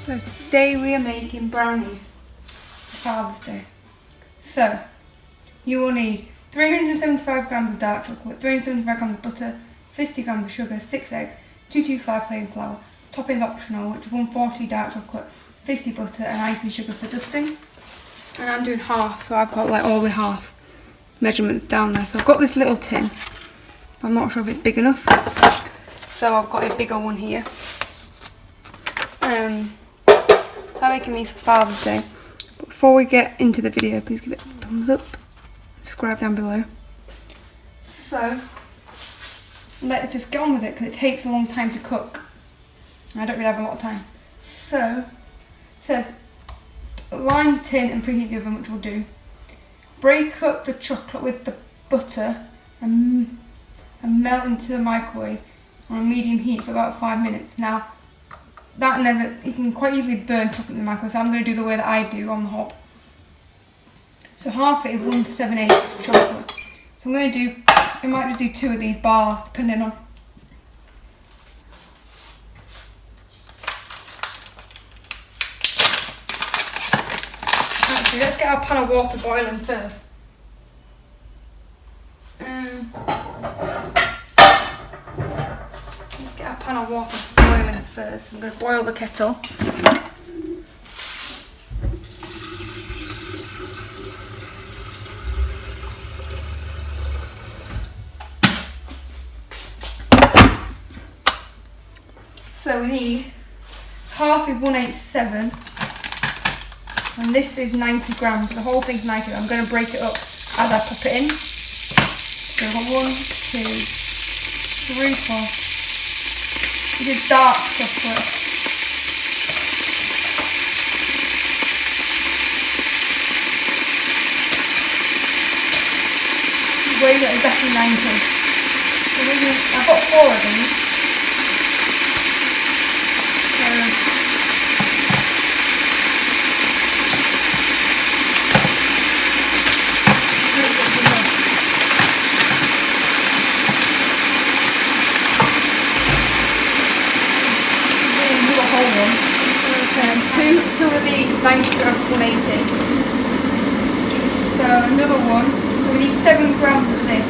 So today we are making brownies for Father's Day. So you will need 375 grams of dark chocolate, 375 grams of butter, 50 grams of sugar, 6 eggs, 225 plain flour, topping optional, which is 140 dark chocolate, 50 butter and icing sugar for dusting. And I'm doing half, so I've got like all the half measurements down there. So I've got this little tin, I'm not sure if it's big enough, so I've got a bigger one here. I'm making these for Father's Day. But before we get into the video, please give it a thumbs up, subscribe down below. So let's just get on with it because it takes a long time to cook. I don't really have a lot of time. So line the tin and preheat the oven, which we'll do. Break up the chocolate with the butter and melt into the microwave on a medium heat for about 5 minutes. Now, you can quite easily burn chocolate in the microwave, so I'm going to do the way that I do on the hob. So half it is 178 chocolate. So I'm going to do, I might just do 2 of these bars, depending on. Actually, let's get our pan of water boiling first. Let's get our pan of water boiling first. I'm going to boil the kettle. So we need half is 187 and this is 90 grams. The whole thing's 90. I'm going to break it up as I pop it in. So 1, 2, 3, 4. This is dark chocolate. Weighing it exactly 90. So I've got 4 of these. Two of these 90 grams 180. So another one. So we need 7 grams of this.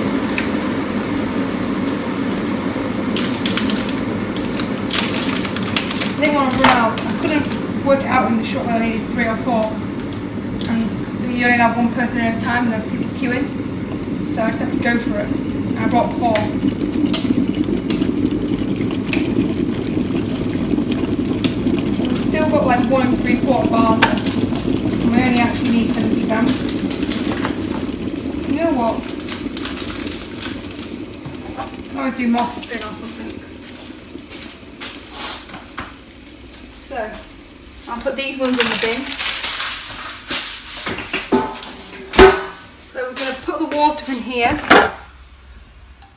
I think when I run out, I couldn't work it out in the shop where I needed 3 or 4. And you only have one person at a time and there's people queuing. So I just have to go for it. And I bought 4. Still got like 1 3/4 bars left. And we only actually need 70 grams. You know what? I can always do more topping or something. So I'll put these ones in the bin. So we're going to put the water in here.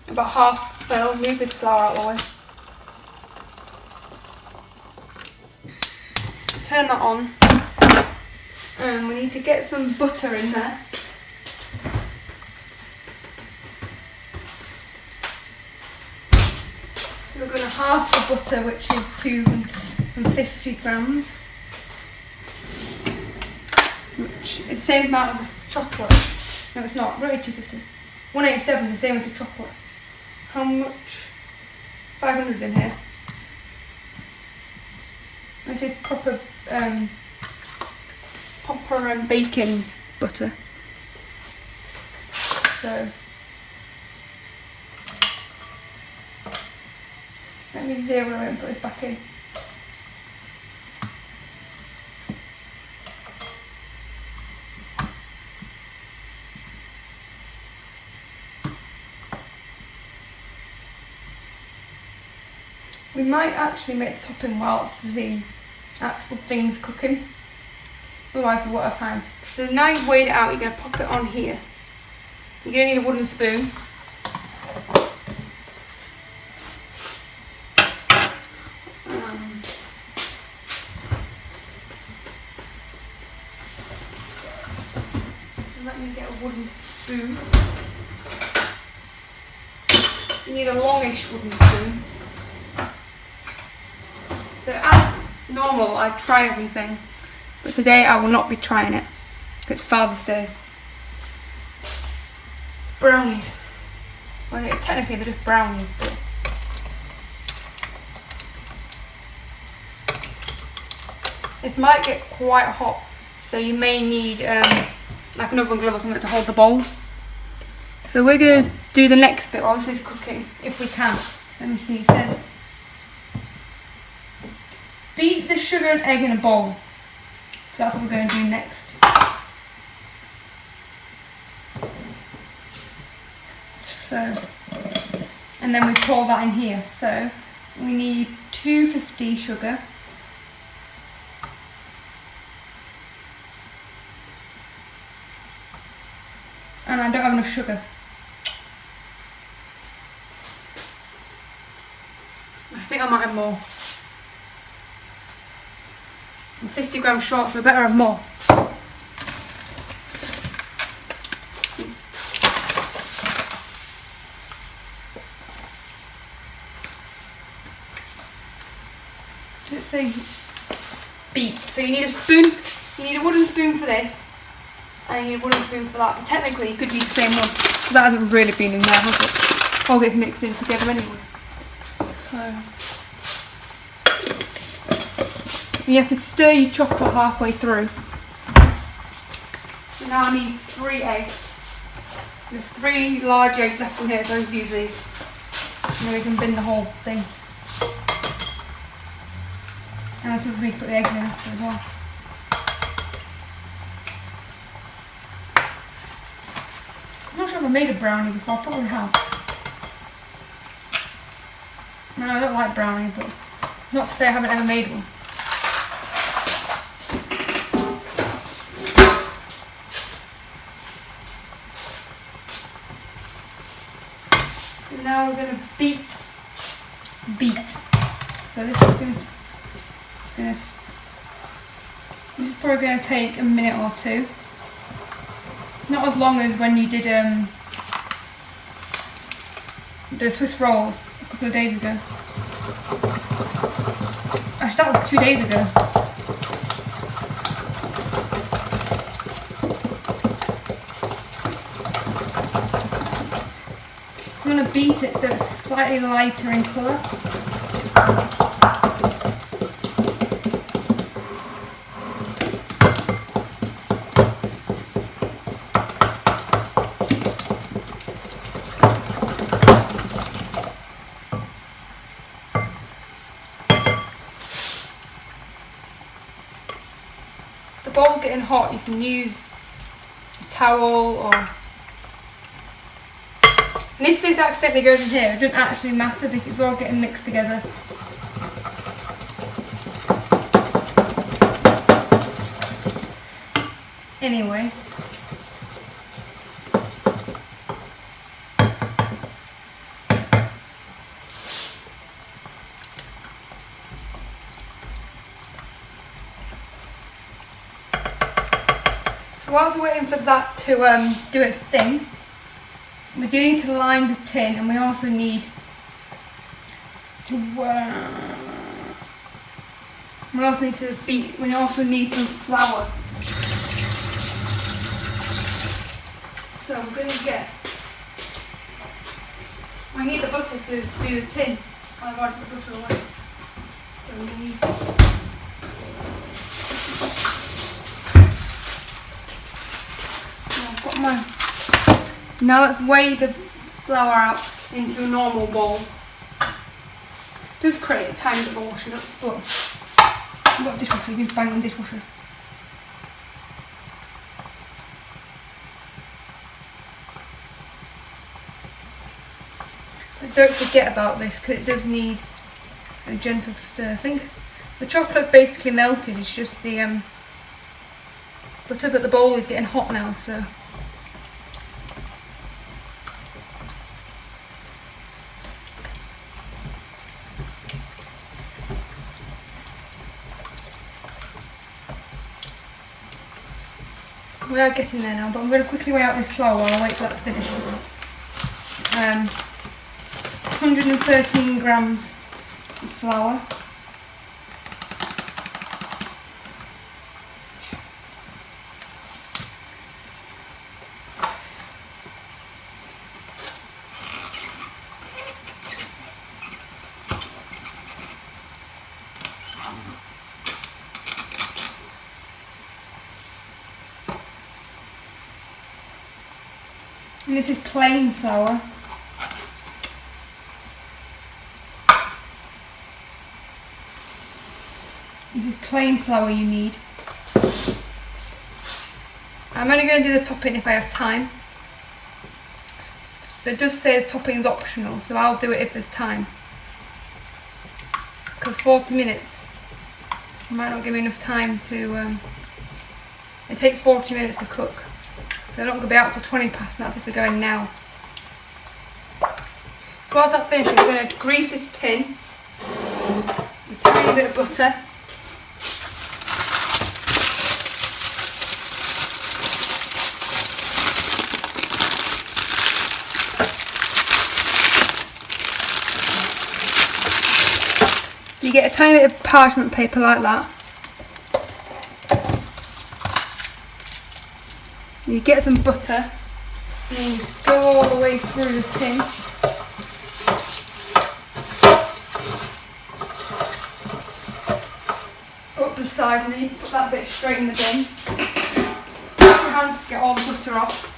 About half fill. Move this flour out of the way. Turn that on, and we need to get some butter in there. So we're going to half the butter, which is 250 grams, which is the same amount of chocolate. No, it's not. Really 250. 187 is the same as the chocolate. How much? 500 in here. This is proper baking butter. So let me zero it and put this back in. We might actually make the topping whilst the actual thing's cooking, otherwise we won't have time. So now you've weighed it out, you're going to pop it on here. You're going to need a wooden spoon. Let me get a wooden spoon. You need a longish wooden spoon. So normal, I try everything, but today I will not be trying it. It's Father's Day. Brownies. Well, technically they're just brownies, but it might get quite hot, so you may need like an oven glove or something to hold the bowl. So we're going to do the next bit while this is cooking, if we can. Let me see, it says beat the sugar and egg in a bowl. So that's what we're going to do next. So, and then we pour that in here. So we need 250 sugar. And I don't have enough sugar. I think I might have more. I'm 50 grams short, so I better have more. Let's say beat. So you need a spoon, you need a wooden spoon for this, and you need a wooden spoon for that. But technically you could use the same one. But that hasn't really been in there, has it? All gets mixed in together anyway. So you have to stir your chocolate halfway through. So now I need 3 eggs. There's 3 large eggs left in here, those use these. And then we can bin the whole thing. And I think we need to put the eggs in after as well. I'm not sure if I've made a brownie before, I probably have. No, I don't like brownie, but not to say I haven't ever made one. So now we're going to beat. So this is probably going to take a minute or two. Not as long as when you did the Swiss roll a couple of days ago. Actually, that was 2 days ago. I'm going to beat it so it's slightly lighter in colour. The bowl's getting hot, you can use a towel or... And if this accidentally goes in here, it doesn't actually matter because it's all getting mixed together. Anyway. So whilst we're waiting for that to do its thing, we do need to line the tin, and we also need to we also need some flour. So we're going to get, I need the butter to do the tin. I've already put the butter away. So we need now let's weigh the flour out into a normal bowl. Just create a tiny bit of washing up, but I've got a dishwasher, you can bang on the dishwasher. But don't forget about this because it does need a gentle stir. I think the chocolate's basically melted, it's just the butter, but the bowl is getting hot now, so. We are getting there now, but I'm going to quickly weigh out this flour while I wait for that to finish. 113 grams of flour. And this is plain flour. This is plain flour you need. I'm only going to do the topping if I have time. So it does say the topping is optional, so I'll do it if there's time. Because 40 minutes might not give me enough time to... it takes 40 minutes to cook. So they're not going to be out till 20 past, and that's if they're going now. Whilst that finishes, I'm going to grease this tin with a tiny bit of butter. You get a tiny bit of parchment paper like that. You get some butter and you go all the way through the tin. Up the side, and then you put that bit straight in the bin. Wash your hands to get all the butter off.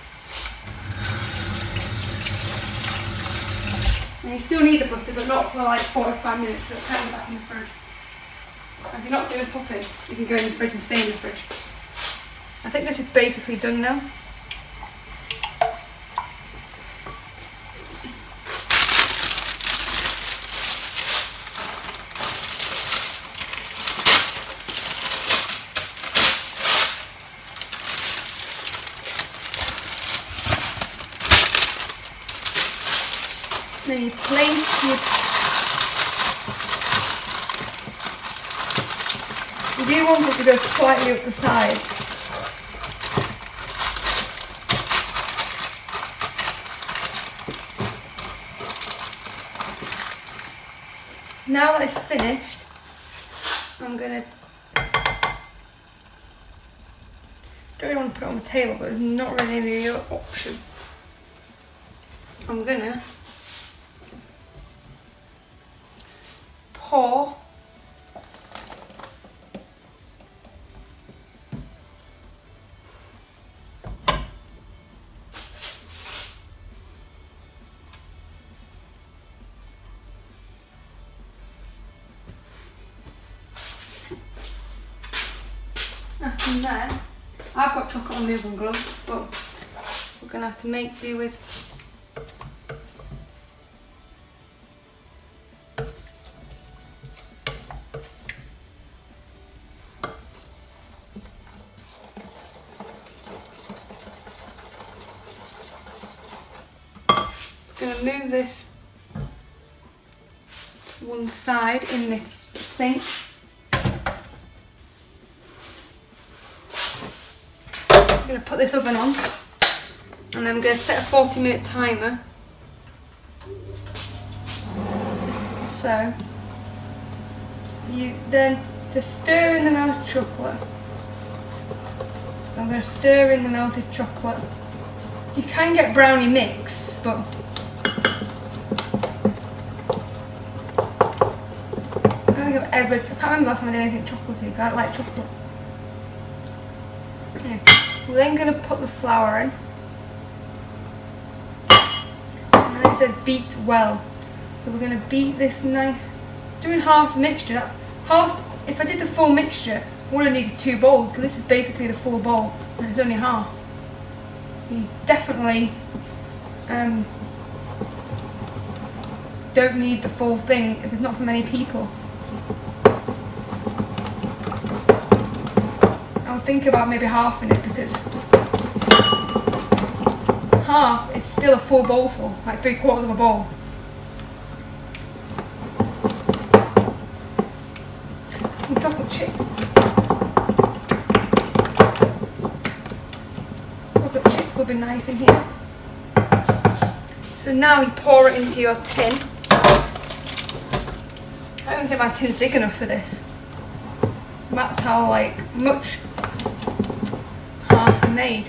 And you still need the butter, but not for like 45 minutes, so it can go back in the fridge. If you're not doing topping, you can go in the fridge and stay in the fridge. I think this is basically done now. Then you place your... You do want it to go slightly up the side. Now that it's finished, I'm gonna... Don't really want to put it on the table, but there's not really any other option. I'm gonna pour in there. I've got chocolate on the oven gloves, but we're going to have to make do with going to move this to one side in the sink. I'm going to put this oven on, and then I'm going to set a 40-minute timer. So you then to stir in the melted chocolate. So I'm going to stir in the melted chocolate. You can get brownie mix, but I can't remember last time I did anything chocolatey. I don't like chocolate. Okay. We're then going to put the flour in. And then it says beat well. So we're going to beat this nice, doing half mixture. If I did the full mixture, I would have needed 2 bowls, because this is basically the full bowl and it's only half. You definitely don't need the full thing if it's not for many people. I'll think about maybe half in it, because half is still a full bowl full, like 3/4 of a bowl. And chocolate chip. Chocolate chips will be nice in here. So now you pour it into your tin. I don't think my tin's big enough for this. That's how much half I made.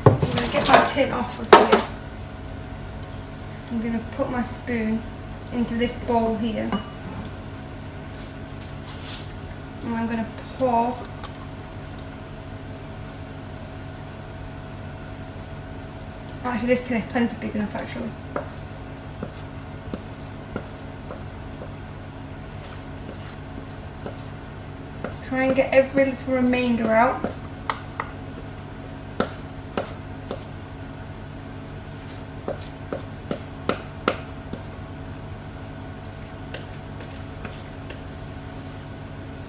I'm going to get my tin off of here. I'm going to put my spoon into this bowl here. And I'm going to pour Actually, this tin is plenty big enough actually. Try and get every little remainder out.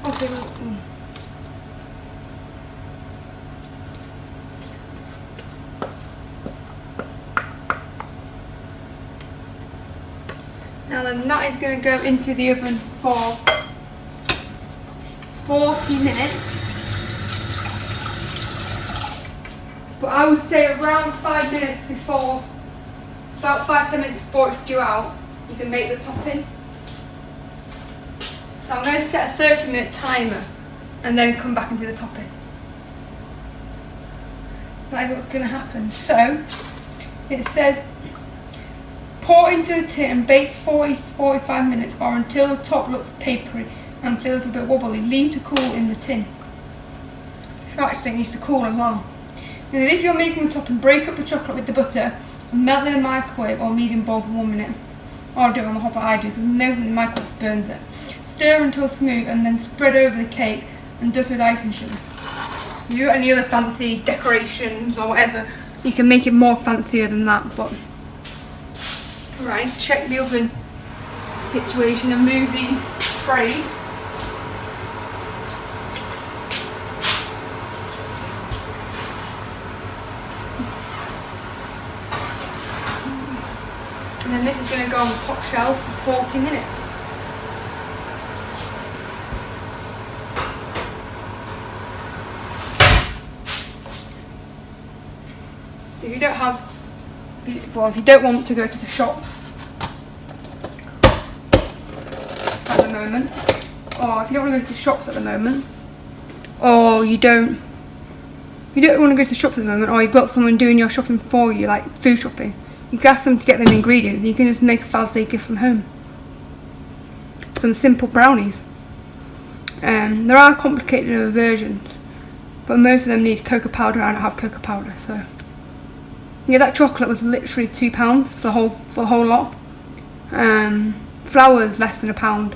Okay. Now then, that is going to go into the oven for 40 minutes. But I would say around 5 minutes before, about 5-10 minutes before it's due out, you can make the topping. So I'm going to set a 30-minute timer and then come back and do the topping. That is what's going to happen. So it says pour into a tin and bake 40-45 minutes or until the top looks papery and feels a bit wobbly. Leave to cool in the tin. So actually it needs to cool as well. Then if you're making the topping, break up the chocolate with the butter and melt in the microwave or medium boil for 1 minute. Or do it on the hot, but I do because no the microwave burns it. Stir until smooth and then spread over the cake and dust with icing sugar. If you've got any other fancy decorations or whatever, you can make it more fancier than that. But right, check the oven situation and move these trays. And then this is going to go on the top shelf for 40 minutes. If you don't want to go to the shops at the moment, or if you don't want to go to the shops at the moment, or you don't want to go to the shops at the moment, or you've got someone doing your shopping for you, like food shopping, you can ask them to get them ingredients and you can just make a Father's Day gift from home. Some simple brownies. There are complicated versions, but most of them need cocoa powder. I don't have cocoa powder, so yeah, that chocolate was literally £2 for the whole lot. Flour is less than £1.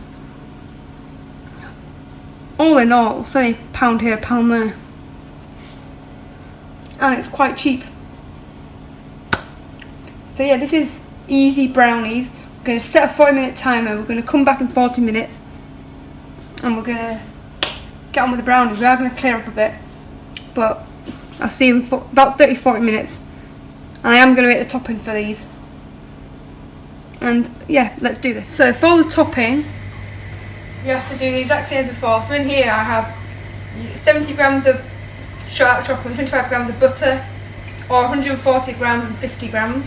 All in all, it's only £1 here, £1 there, and it's quite cheap. So yeah, this is easy brownies. We're going to set a 40-minute timer. We're going to come back in 40 minutes, and we're going to get on with the brownies. We are going to clear up a bit, but I'll see you in about 30-40 minutes. I am going to make the topping for these. And yeah, let's do this. So for the topping, you have to do the exact same as before. So in here I have 70 grams of dark chocolate, 25 grams of butter, or 140 grams and 50 grams.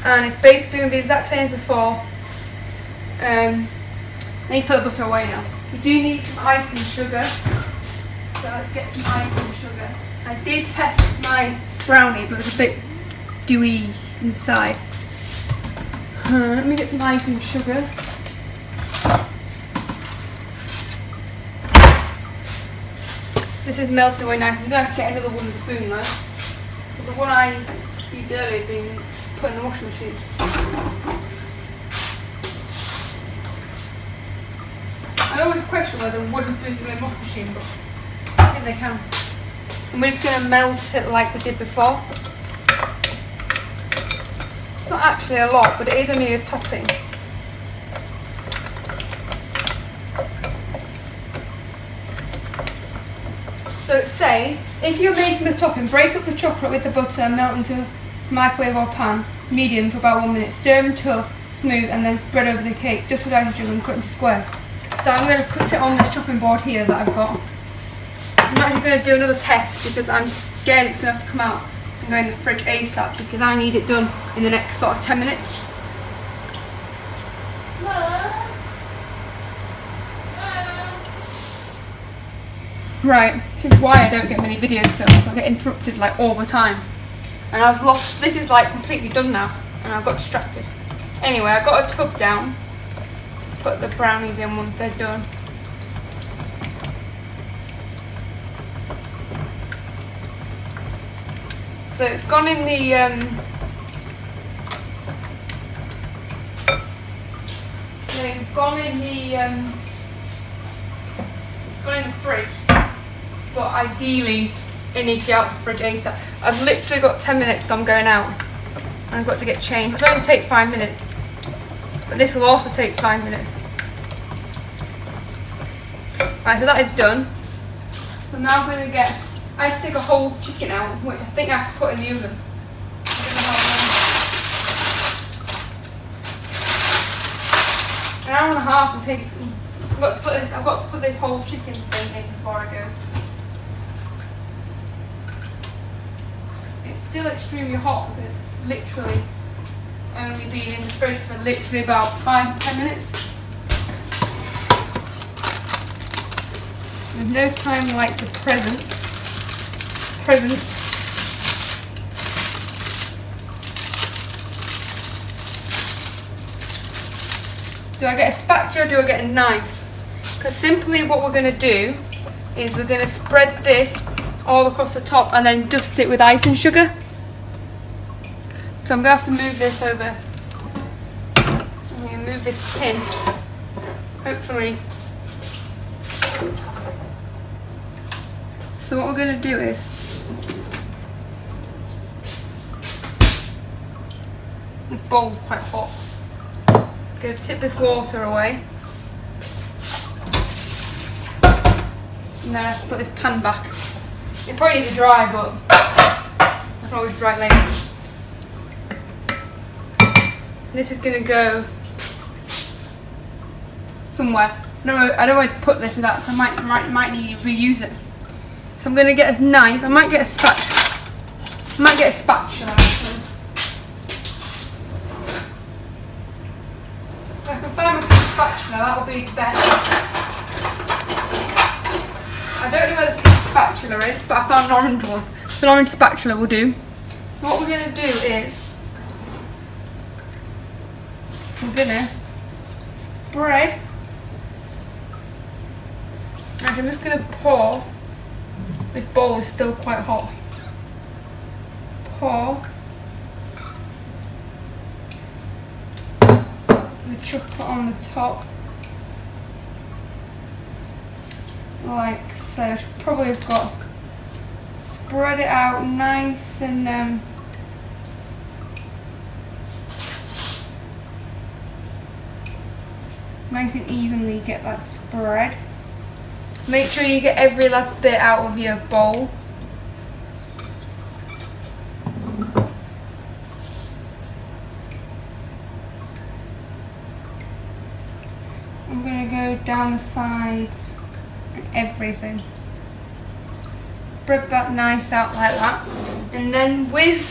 And it's basically going to be the exact same as before. I need to put the butter away now. You do need some icing sugar. So let's get some icing sugar. I did test my brownie, but it's a bit dewy inside. Let me get some icing sugar. This is melting away nice. I'm going to have to get another wooden spoon though. The one I used earlier has been put in the washing machine. I always question whether wooden spoons can go in the washing machine, but I think they can. And we're just going to melt it like we did before. It's not actually a lot, but it is only a topping. So say, if you're making the topping, break up the chocolate with the butter and melt into a microwave or pan, medium for about 1 minute. Stir until smooth and then spread over the cake, just with icing sugar and cut into squares. So I'm going to cut it on this chopping board here that I've got. I'm actually going to do another test because I'm scared it's going to have to come out and go in the fridge ASAP because I need it done in the next sort of 10 minutes. Right, this is why I don't get many videos filmed. I get interrupted like all the time. And I've lost, this is like completely done now and I got distracted. Anyway, I got a tub down to put the brownies in once they're done. So it's gone in the fridge, but ideally it needs to be out of the fridge ASAP. I've literally got 10 minutes till I'm going out, and I've got to get changed. It'll only take 5 minutes, but this will also take 5 minutes. Right, so that is done. So now I'm going to get, I have to take a whole chicken out, which I think I have to put in the oven. I don't know how long. An hour and a half and take it. I've got to put this whole chicken thing in before I go. It's still extremely hot because it's literally only been in the fridge for literally about 5 to 10 minutes. There's no time like the present. Do I get a spatula or do I get a knife? Because simply what we're going to do is we're going to spread this all across the top and then dust it with icing sugar. So I'm going to have to move this over. I'm going to move this tin. Hopefully. So what we're going to do is this bowl's quite hot. I'm going to tip this water away. And then I have to put this pan back. It probably needs to dry, but I can always dry it later. This is going to go somewhere. I don't know where to put this without. I might need to reuse it. So I'm going to get a knife. I might get a spatula. Actually. If I can find my spatula, that will be better. I don't know where the pink spatula is, but I found an orange one. So an orange spatula will do. So what we're going to do is we're going to spread. And I'm just going to pour. This bowl is still quite hot. Pour the chocolate on the top. Like so. I should probably have got spread it out nice and nice and evenly get that spread. Make sure you get every last bit out of your bowl. I'm going to go down the sides and everything. Spread that nice out like that. And then with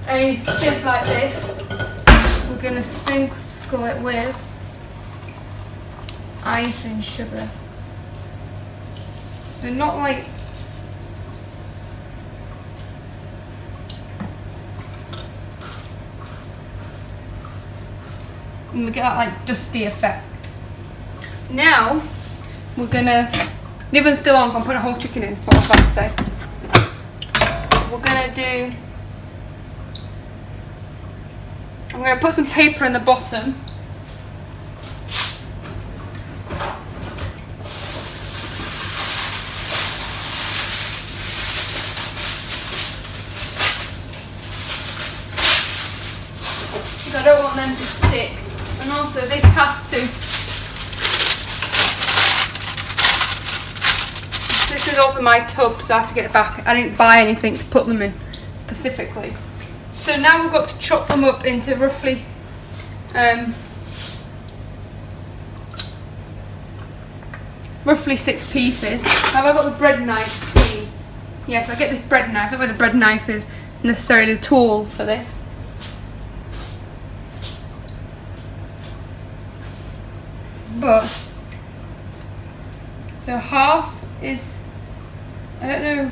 a sieve like this, we're going to sprinkle it with icing sugar. They're not like and we get that like dusty effect. Now we're gonna, the oven's still on, I'm putting a whole chicken in, what I was about to say. We're gonna do, I'm gonna put some paper in the bottom. I don't want them to stick, and also this has to, this is also my tub, so I have to get it back. I didn't buy anything to put them in specifically. So now we've got to chop them up into roughly roughly 6 pieces. Have I got the bread knife? Yes, I get this bread knife. I don't know where the bread knife is necessarily the tool for this. But so half is, I don't know,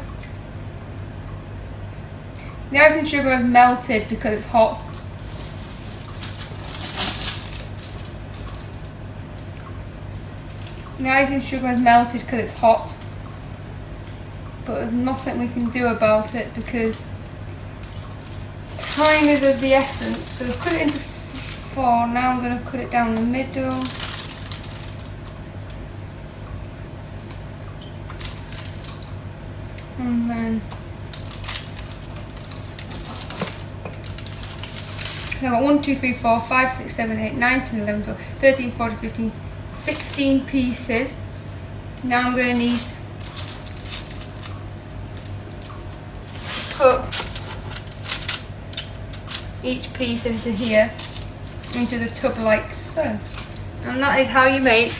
the icing sugar is melted because it's hot. The icing sugar is melted because it's hot, but there's nothing we can do about it because time is of the essence. So cut it into 4. Now I'm going to cut it down the middle. And then I've got 1, 2, 3, 4, 5, 6, 7, 8, 9, 10, 11, 12, 13, 14, 15, 16 pieces. Now I'm going to need to put each piece into here, into the tub like so. And that is how you make.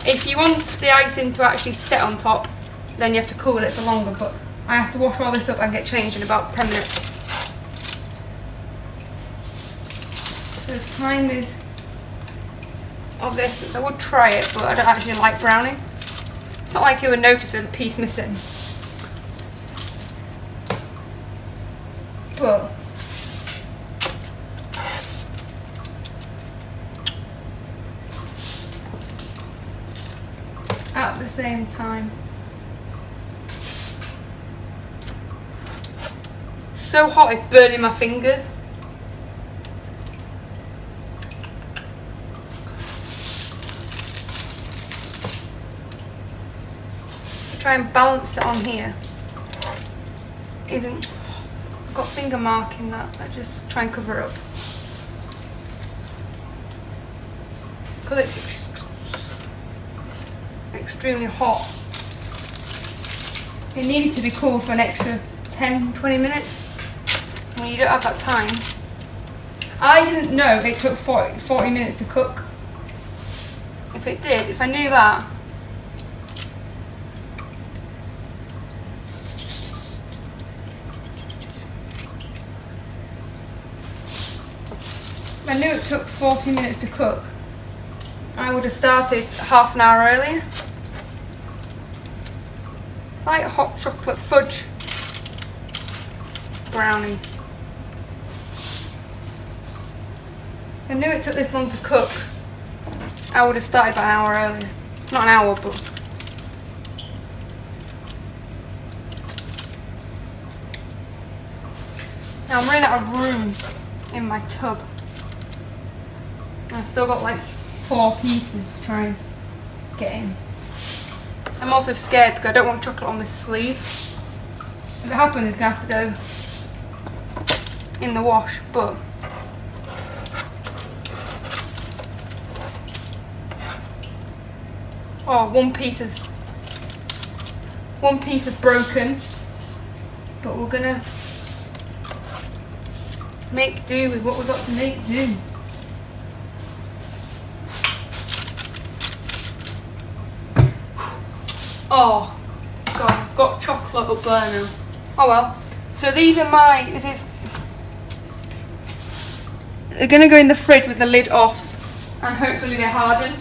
If you want the icing to actually set on top, then you have to cool it for longer, but I have to wash all this up and get changed in about 10 minutes. So the time is of this. I would try it, but I don't actually like brownie. It's not like you would notice there's a piece missing. But at the same time, so hot it's burning my fingers. Try and balance it on here. I've got finger mark in that. I just try and cover it up because it's extremely hot. It needed to be cool for an extra 10-20 minutes. When you don't have that time. I didn't know it took 40 minutes to cook. If it did, if I knew that, if I knew it took 40 minutes to cook, I would have started half an hour earlier. Like a hot chocolate fudge brownie. If I knew it took this long to cook, I would have started about an hour earlier. Not an hour, but now I'm running out of room in my tub. I've still got like 4 pieces to try and get in. I'm also scared because I don't want chocolate on this sleeve. If it happens, it's going to have to go in the wash, but oh, one piece is broken, but we're gonna make do with what we've got to make do. Oh god, I've got chocolate up there now. Oh well. So these are they're gonna go in the fridge with the lid off and hopefully they harden.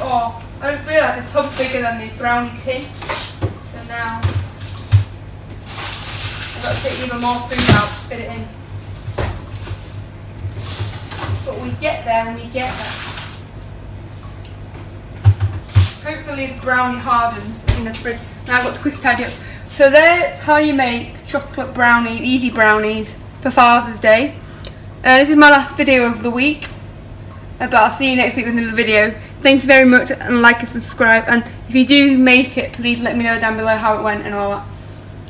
Oh, I just realised the tub's bigger than the brownie tin. So now I've got to take even more food out to fit it in. But we get there when we get there. Hopefully the brownie hardens in the fridge. Now I've got to quickly tidy up. So that's how you make chocolate brownies, easy brownies for Father's Day. This is my last video of the week. But I'll see you next week with another video. Thank you very much, and like and subscribe. And if you do make it, please let me know down below how it went and all that.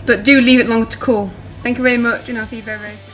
But do leave it longer to cool. Thank you very much, and I'll see you very, very soon.